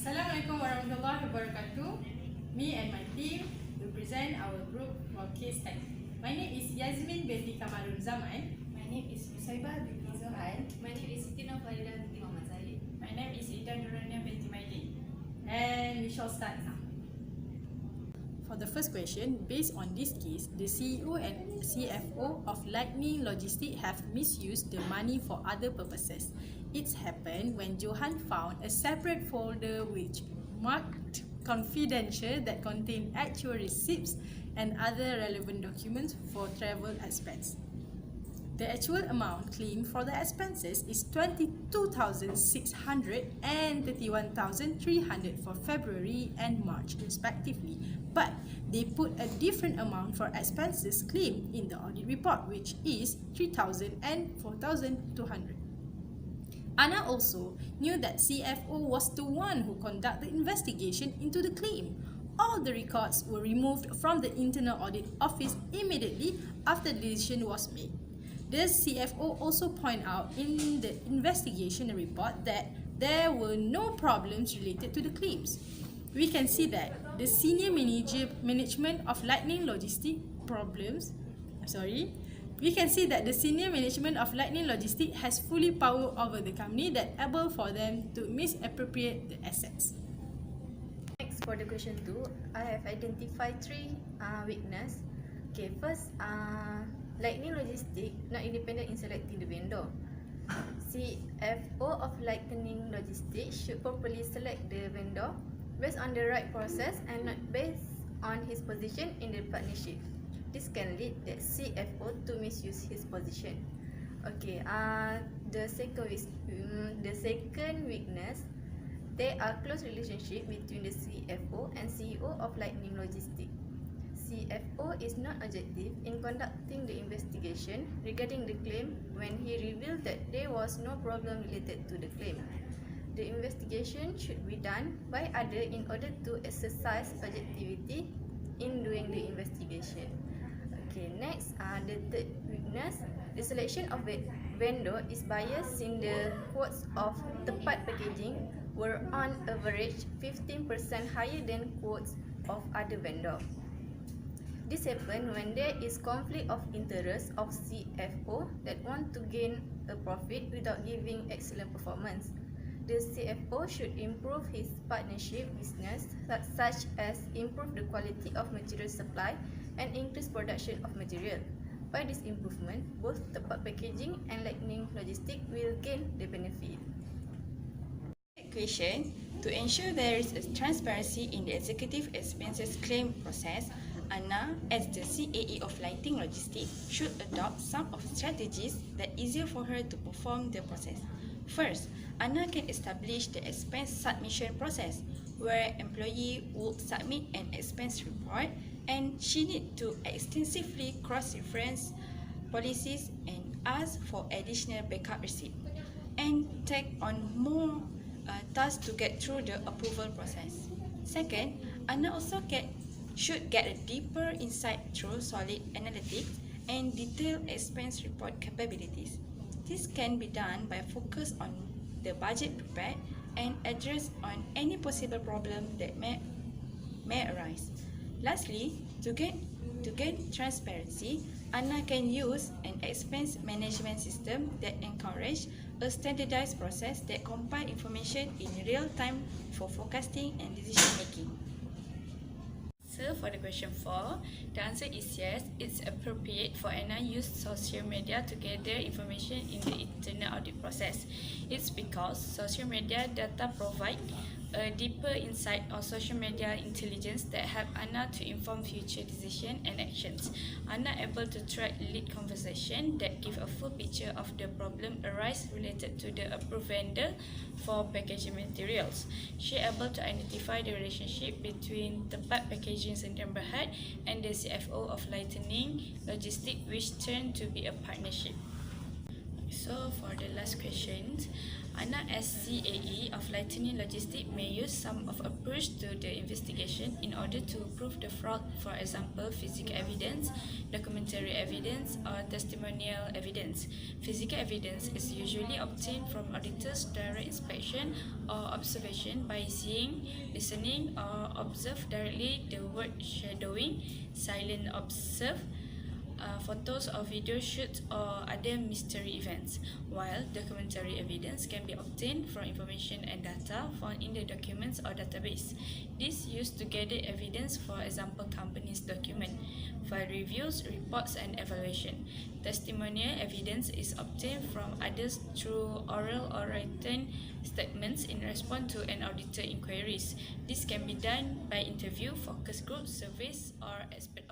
Assalamualaikum warahmatullahi wabarakatuh. Me and my team will present our group for case study. My name is Yazmin binti Kamaron Zaman. My name is Nusaibah binti Zohan. My name is Siti Faridah binti Zaid. My name is Iddah Durraniah binti Maidin. And we shall start now. For the first question, based on this case, the CEO and CFO of Lightning Logistics have misused the money for other purposes. It's happened when Zohan found a separate folder which marked confidential that contained actual receipts and other relevant documents for travel expense. The actual amount claimed for the expenses is 22,600 and 31,300 for February and March respectively, but they put a different amount for expenses claimed in the audit report, which is 3,000 and 4,200. Anna also knew that CFO was the one who conducted the investigation into the claim. All the records were removed from the internal audit office immediately after the decision was made. The CFO also pointed out in the investigation report that there were no problems related to the claims. We can see that the senior management of Lightning Logistics has fully power over the company that able for them to misappropriate the assets. Next, for the question 2, I have identified 3 weaknesses. Okay, first, Lightning Logistics not independent in selecting the vendor. CFO of Lightning Logistics should properly select the vendor based on the right process and not based on his position in the partnership. This can lead the CFO to misuse his position. Okay, the second weakness, there are close relationship between the CFO and CEO of Lightning Logistics. CFO is not objective in conducting the investigation regarding the claim when he revealed that there was no problem related to the claim. The investigation should be done by others in order to exercise objectivity in doing the investigation. Okay, next, the third weakness, the selection of a vendor is biased in the quotes of tepat packaging were on average 15% higher than quotes of other vendor. This happens when there is conflict of interest of CFO that want to gain a profit without giving excellent performance. The CFO should improve his partnership business such as improve the quality of material supply and increase production of material. By this improvement, both tepat packaging and Lightning Logistics will gain the benefit. Question: to ensure there is a transparency in the executive expenses claim process, Anna, as the CAE of Lightning Logistics, should adopt some of strategies that easier for her to perform the process. First, Anna can establish the expense submission process, where employee would submit an expense report and she need to extensively cross-reference policies and ask for additional backup receipt, and take on more tasks to get through the approval process. Second, Anna also should get a deeper insight through solid analytics and detailed expense report capabilities. This can be done by focus on the budget prepared and address on any possible problem that may arise. Lastly, to gain transparency, Anna can use an expense management system that encourages a standardized process that compiles information in real time for forecasting and decision making. So for the question 4, the answer is yes, it's appropriate for Anna use social media to gather information in the internal audit process. It's because social media data provide a deeper insight on social media intelligence that help Anna to inform future decisions and actions. Anna able to track lead conversation that give a full picture of the problem arise related to the approved vendor for packaging materials. She able to identify the relationship between tepat packaging Sdn Bhd and the CFO of Lightning Logistics, which turned to be a partnership. So for the last question, Anna as CAE of Lightning Logistics may use some of approach to the investigation in order to prove the fraud, for example, physical evidence, documentary evidence, or testimonial evidence. Physical evidence is usually obtained from auditors' direct inspection or observation by seeing, listening, or observe directly the word shadowing, silent observe, photos or video shoots or other mystery events, while documentary evidence can be obtained from information and data found in the documents or database. This used to gather evidence, for example, companies' document, file reviews, reports, and evaluation. Testimonial evidence is obtained from others through oral or written statements in response to an auditor inquiries. This can be done by interview, focus group, surveys, or expert